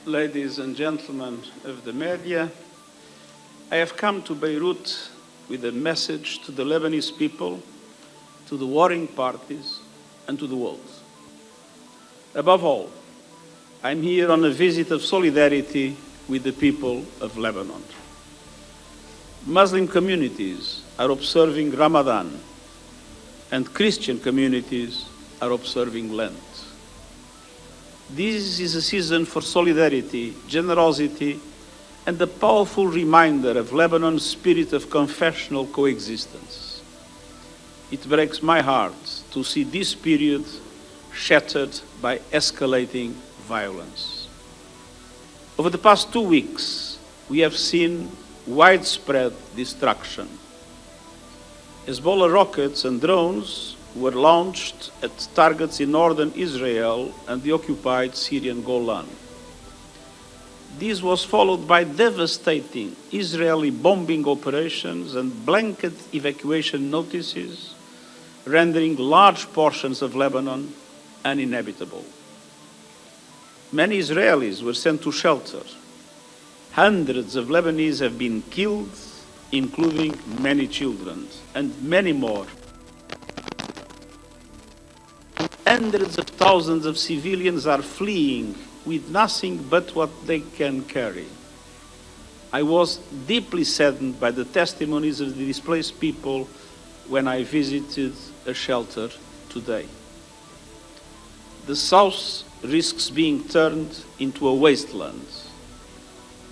Ladies and gentlemen of the media, I have come to Beirut with a message to the Lebanese people, to the warring parties, and to the world. Above all, I'm here on a visit of solidarity with the people of Lebanon. Muslim communities are observing Ramadan, and Christian communities are observing Lent. This is a season for solidarity, generosity, and a powerful reminder of Lebanon's spirit of confessional coexistence. It breaks my heart to see this period shattered by escalating violence. Over the past 2 weeks, we have seen widespread destruction. Hezbollah rockets and drones were launched at targets in northern Israel and the occupied Syrian Golan. This was followed by devastating Israeli bombing operations and blanket evacuation notices, rendering large portions of Lebanon uninhabitable. Many Israelis were sent to shelter. Hundreds of Lebanese have been killed, including many children, and many more. Hundreds of thousands of civilians are fleeing with nothing but what they can carry. I was deeply saddened by the testimonies of the displaced people when I visited a shelter today. The south risks being turned into a wasteland.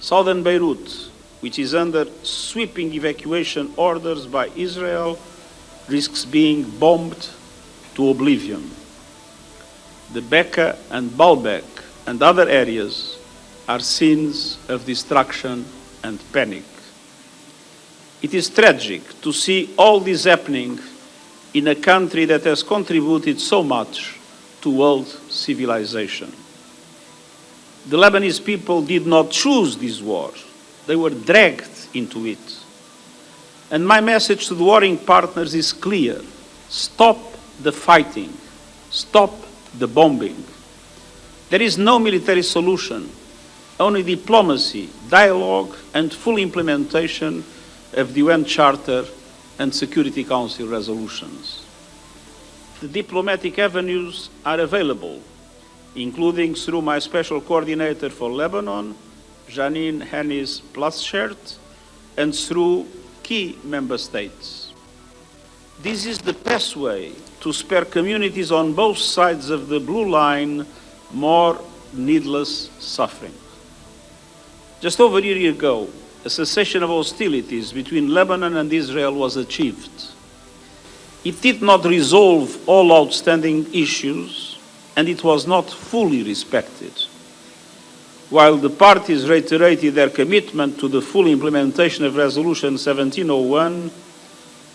Southern Beirut, which is under sweeping evacuation orders by Israel, risks being bombed to oblivion. The Bekaa and Baalbek and other areas are scenes of destruction and panic. It is tragic to see all this happening in a country that has contributed so much to world civilization. The Lebanese people did not choose this war. They were dragged into it. And my message to the warring partners is clear. Stop the fighting. Stop the bombing. There is no military solution, only diplomacy, dialogue, and full implementation of the UN Charter and Security Council resolutions. The diplomatic avenues are available, including through my special coordinator for Lebanon, Janine Hennis-Plasschaert, and through key member states. This is the best way to spare communities on both sides of the blue line more needless suffering. Just over a year ago, a cessation of hostilities between Lebanon and Israel was achieved. It did not resolve all outstanding issues, and it was not fully respected. While the parties reiterated their commitment to the full implementation of Resolution 1701,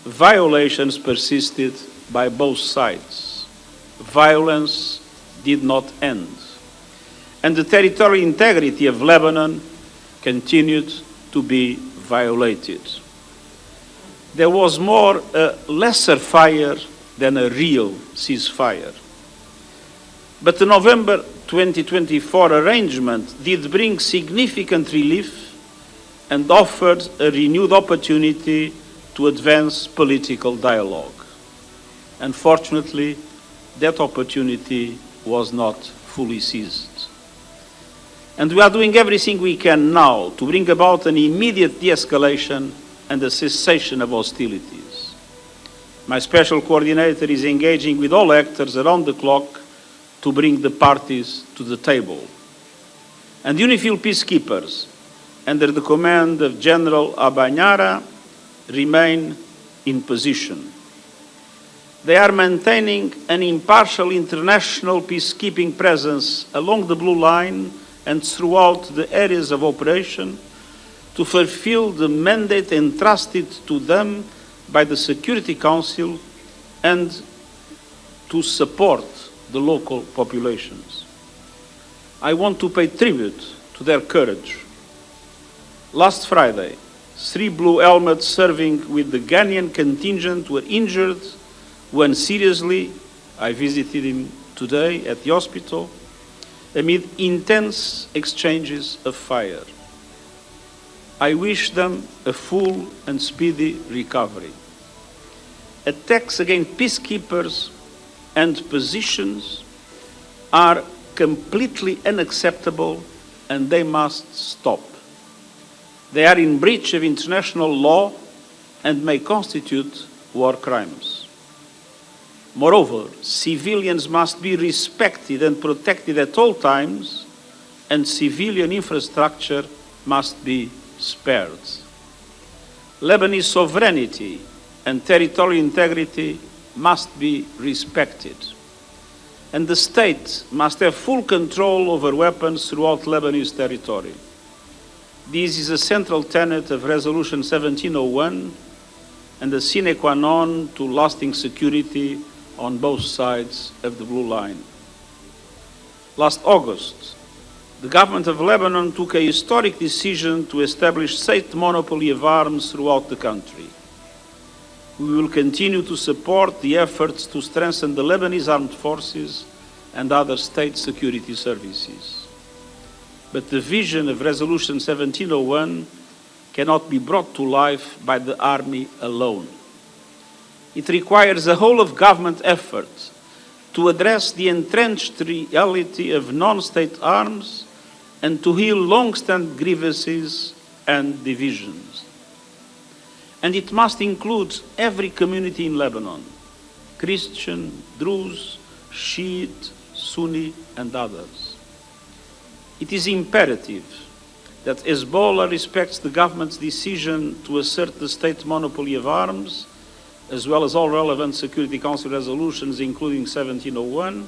violations persisted by both sides. Violence did not end, and the territorial integrity of Lebanon continued to be violated. There was more a lesser fire than a real ceasefire. But the November 2024 arrangement did bring significant relief and offered a renewed opportunity to advance political dialogue. Unfortunately, that opportunity was not fully seized. And we are doing everything we can now to bring about an immediate de-escalation and a cessation of hostilities. My special coordinator is engaging with all actors around the clock to bring the parties to the table. And UNIFIL peacekeepers, under the command of General Abanyara, remain in position. They are maintaining an impartial international peacekeeping presence along the blue line and throughout the areas of operation to fulfill the mandate entrusted to them by the Security Council and to support the local populations. I want to pay tribute to their courage. Last Friday, 3 blue helmets serving with the Ghanaian contingent were injured, one seriously. I visited him today at the hospital. amid intense exchanges of fire. I wish them a full and speedy recovery. Attacks against peacekeepers and positions are completely unacceptable and they must stop. They are in breach of international law and may constitute war crimes. Moreover, civilians must be respected and protected at all times, and civilian infrastructure must be spared. Lebanese sovereignty and territorial integrity must be respected. And the state must have full control over weapons throughout Lebanese territory. This is a central tenet of Resolution 1701 and a sine qua non to lasting security on both sides of the blue line. Last August, the government of Lebanon took a historic decision to establish state monopoly of arms throughout the country. We will continue to support the efforts to strengthen the Lebanese armed forces and other state security services. But the vision of Resolution 1701 cannot be brought to life by the army alone. It requires a whole-of-government effort to address the entrenched reality of non-state arms and to heal long-standing grievances and divisions. And it must include every community in Lebanon, Christian, Druze, Shiite, Sunni, and others. It is imperative that Hezbollah respects the government's decision to assert the state monopoly of arms, as well as all relevant Security Council resolutions, including 1701,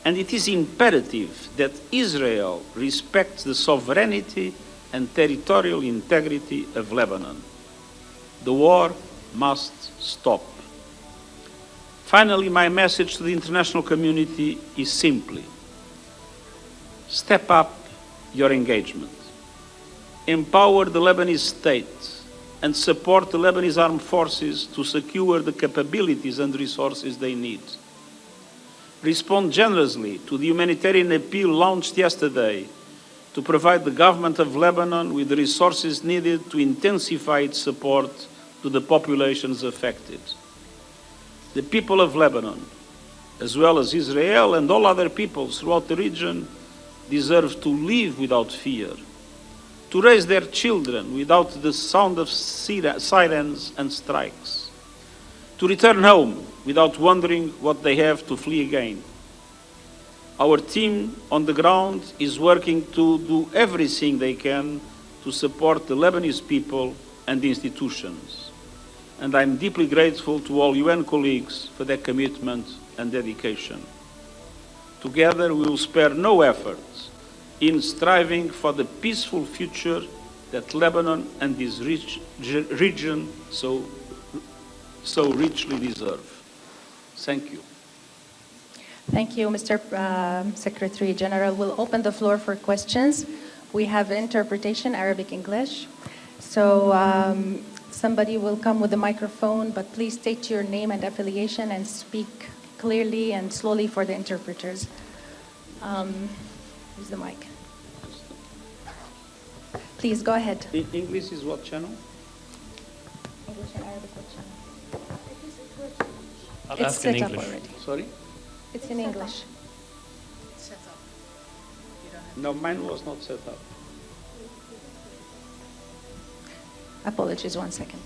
and it is imperative that Israel respects the sovereignty and territorial integrity of Lebanon. The war must stop. Finally, my message to the international community is simply: step up your engagement. Empower the Lebanese state and support the Lebanese armed forces to secure the capabilities and resources they need. Respond generously to the humanitarian appeal launched yesterday to provide the government of Lebanon with the resources needed to intensify its support to the populations affected. The people of Lebanon, as well as Israel and all other peoples throughout the region, deserve to live without fear, to raise their children without the sound of sirens and strikes, to return home without wondering what they have to flee again. Our team on the ground is working to do everything they can to support the Lebanese people and the institutions. And I'm deeply grateful to all UN colleagues for their commitment and dedication. Together we will spare no efforts in striving for the peaceful future that Lebanon and this region so richly deserve. Thank you. Thank you, Mr. Secretary-General. We'll open the floor for questions. We have interpretation, Arabic, English. So somebody will come with the microphone, but please state your name and affiliation and speak clearly and slowly for the interpreters. Use the mic. Please go ahead. English is what channel? English and Arabic, what channel? I'll It's ask in set up English. already. Sorry? It's in English. No, mine was not set up. Apologies, 1 second.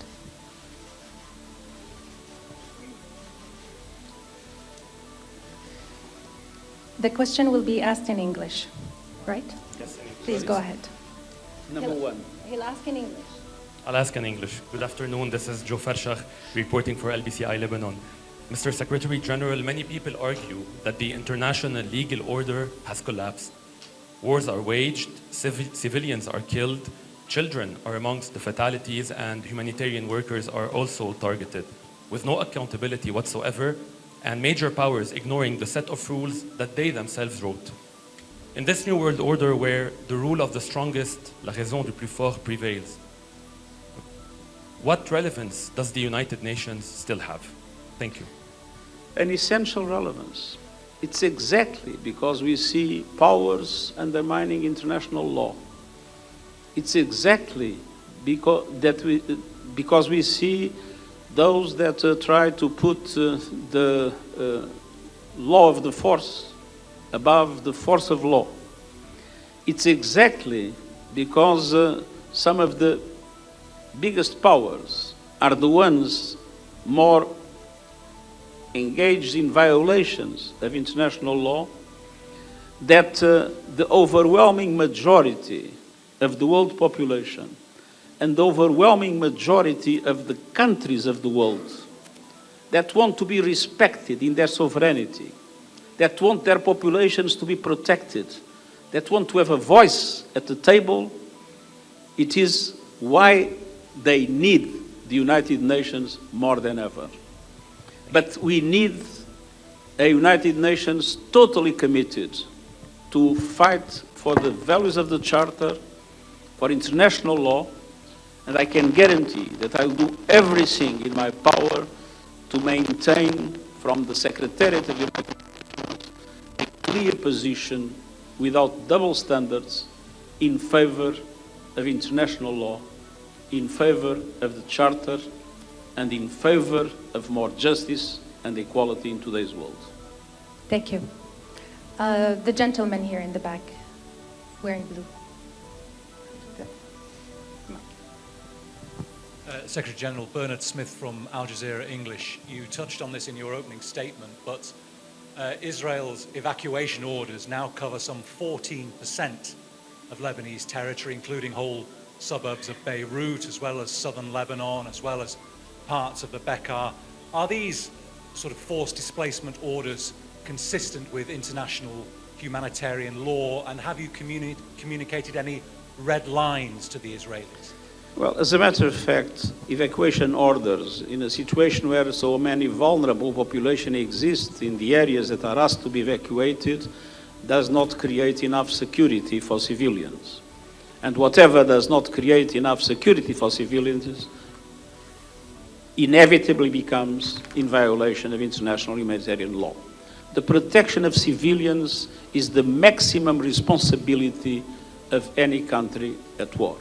The question will be asked in English, right? Yes, in English. Please go ahead. Number one. He'll ask in English. I'll ask in English. Good afternoon. This is Joe Farshakh reporting for LBCI Lebanon. Mr. Secretary-General, many people argue that the international legal order has collapsed. Wars are waged, civilians are killed, children are amongst the fatalities, and humanitarian workers are also targeted, with no accountability whatsoever, and major powers ignoring the set of rules that they themselves wrote. In this new world order where the rule of the strongest, la raison du plus fort, prevails, what relevance does the United Nations still have? Thank you. An essential relevance. It's exactly because we see powers undermining international law. It's exactly because we see those that try to put the law of the force above the force of law. It's exactly because some of the biggest powers are the ones more engaged in violations of international law that the overwhelming majority of the world population and the overwhelming majority of the countries of the world that want to be respected in their sovereignty, that want their populations to be protected, that want to have a voice at the table, it is why they need the United Nations more than ever. But we need a United Nations totally committed to fight for the values of the Charter, for international law, and I can guarantee that I will do everything in my power to maintain from the Secretariat of the United Nations a clear position without double standards in favor of international law, in favor of the Charter, and in favor of more justice and equality in today's world. Thank you. The gentleman here in the back, wearing blue. Secretary-General Bernard Smith from Al Jazeera English. You touched on this in your opening statement, but Israel's evacuation orders now cover some 14% of Lebanese territory, including whole suburbs of Beirut, as well as southern Lebanon, as well as parts of the Bekaa. Are these sort of forced displacement orders consistent with international humanitarian law, and have you communicated any red lines to the Israelis? Well, as a matter of fact, evacuation orders in a situation where so many vulnerable population exist in the areas that are asked to be evacuated does not create enough security for civilians. And whatever does not create enough security for civilians inevitably becomes in violation of international humanitarian law. The protection of civilians is the maximum responsibility of any country at war.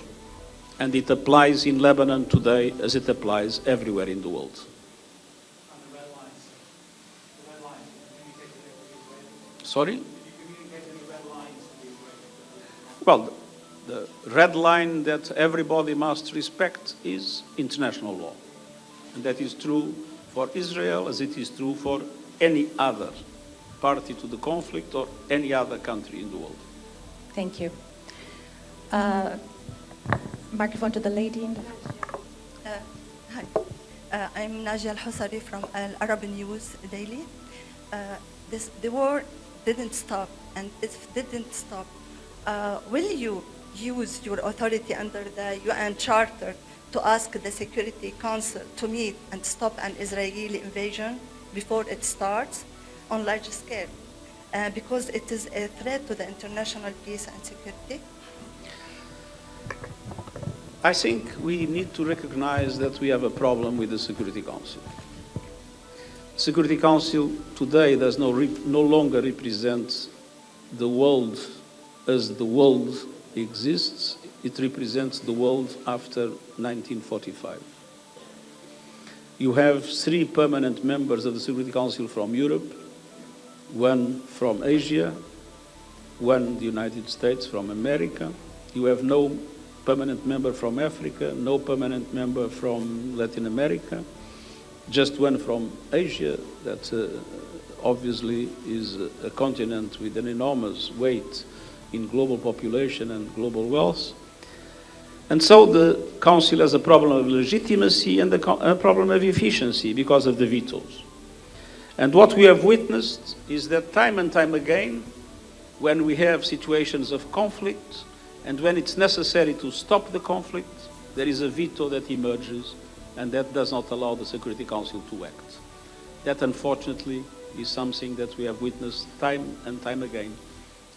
And it applies in Lebanon today as it applies everywhere in the world. And the red lines, Sorry? Did you communicate any red lines to the Israelis? Well, the red line that everybody must respect is international law. And that is true for Israel as it is true for any other party to the conflict or any other country in the world. Thank you. Microphone to the lady in the Hi, I'm Najia Al-Husari from Arab News Daily. The war didn't stop, and if it didn't stop, will you use your authority under the UN Charter to ask the Security Council to meet and stop an Israeli invasion before it starts on large scale? Because it is a threat to the international peace and security. I think we need to recognize that we have a problem with the Security Council. Security Council today does no longer represent the world as the world exists. It represents the world after 1945. You have 3 permanent members of the Security Council from Europe, 1 from Asia, 1 the United States, from America. You have no permanent member from Africa, no permanent member from Latin America, just 1 from Asia that obviously is a continent with an enormous weight in global population and global wealth. And so the Council has a problem of legitimacy and a problem of efficiency because of the vetoes. And what we have witnessed is that time and time again, when we have situations of conflict, and when it's necessary to stop the conflict, there is a veto that emerges, and that does not allow the Security Council to act. That, unfortunately, is something that we have witnessed time and time again,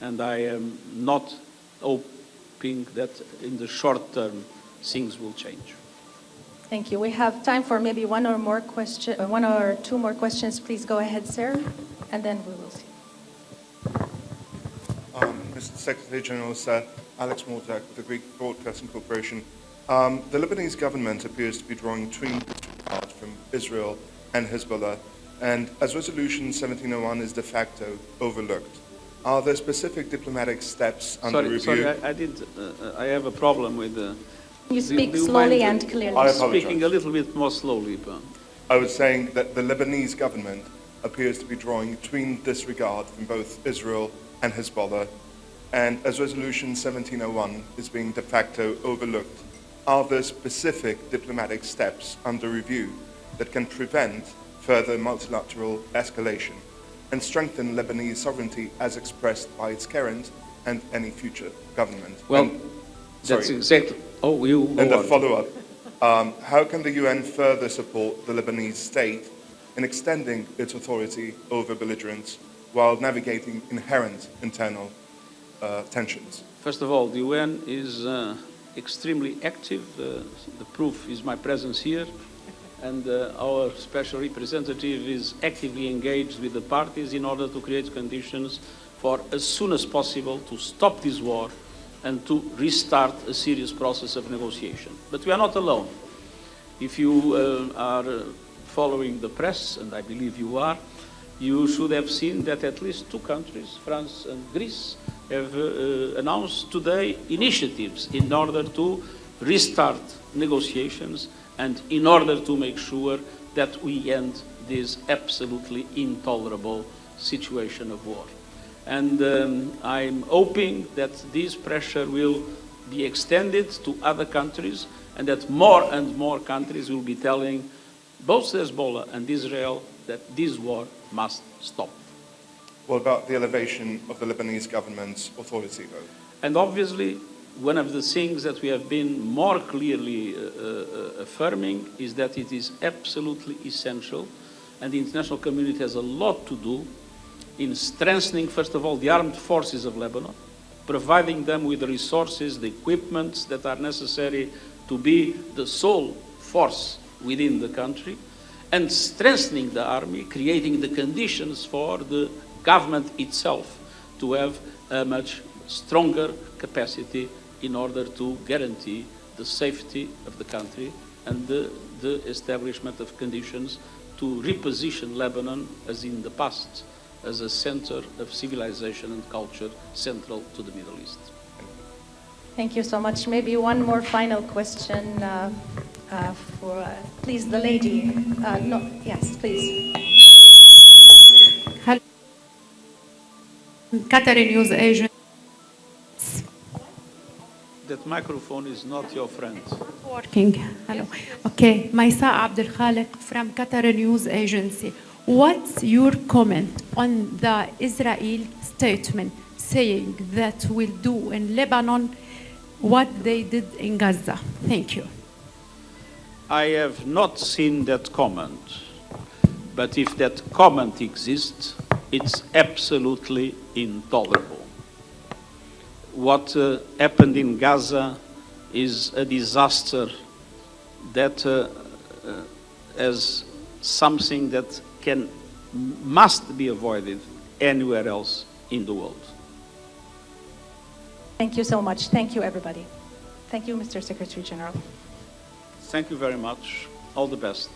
and I am not hoping that in the short term things will change. Thank you. We have time for maybe 1 or 2 more questions. Please go ahead, sir, and then we will see. Secretary-General Sir Alex Mortak of the Greek Broadcasting Corporation. The Lebanese government appears to be drawing twin disregard from Israel and Hezbollah, and as Resolution 1701 is de facto overlooked, are there specific diplomatic steps under review? Sorry, I have a problem with the... You speak do you slowly mind and clearly. I apologize. Speaking a little bit more slowly. I was saying that the Lebanese government appears to be drawing twin disregard from both Israel and Hezbollah, and as Resolution 1701 is being de facto overlooked, are there specific diplomatic steps under review that can prevent further multilateral escalation and strengthen Lebanese sovereignty as expressed by its current and any future government? Well, that's exactly... Oh, you go And a on. follow-up. How can the UN further support the Lebanese state in extending its authority over belligerents while navigating inherent internal tensions? First of all, the UN is extremely active. The proof is my presence here. And our special representative is actively engaged with the parties in order to create conditions for, as soon as possible, to stop this war and to restart a serious process of negotiation. But we are not alone. If you are following the press, and I believe you are, you should have seen that at least two countries, France and Greece, have announced today initiatives in order to restart negotiations and in order to make sure that we end this absolutely intolerable situation of war. And I'm hoping that this pressure will be extended to other countries and that more and more countries will be telling both Hezbollah and Israel that this war must stop. What about the elevation of the Lebanese government's authority, though? And obviously, one of the things that we have been more clearly affirming is that it is absolutely essential, and the international community has a lot to do in strengthening, first of all, the armed forces of Lebanon, providing them with the resources, the equipment that are necessary to be the sole force within the country, and strengthening the army, creating the conditions for the government itself to have a much stronger capacity in order to guarantee the safety of the country and the establishment of conditions to reposition Lebanon, as in the past, as a center of civilization and culture central to the Middle East. Thank you so much. Maybe one more final question for, please, the lady. No, yes, please. Hello. Qatari News Agency. That microphone is not your friend. Working. Hello. Okay. Maisa Abdel Khaliq from Qatar News Agency. What's your comment on the Israel statement saying that we'll do in Lebanon what they did in Gaza? Thank you. I have not seen that comment, but if that comment exists, it's absolutely intolerable. What happened in Gaza is a disaster that as something that must be avoided anywhere else in the world. Thank you so much. Thank you, everybody. Thank you, Mr. Secretary General. Thank you very much. All the best.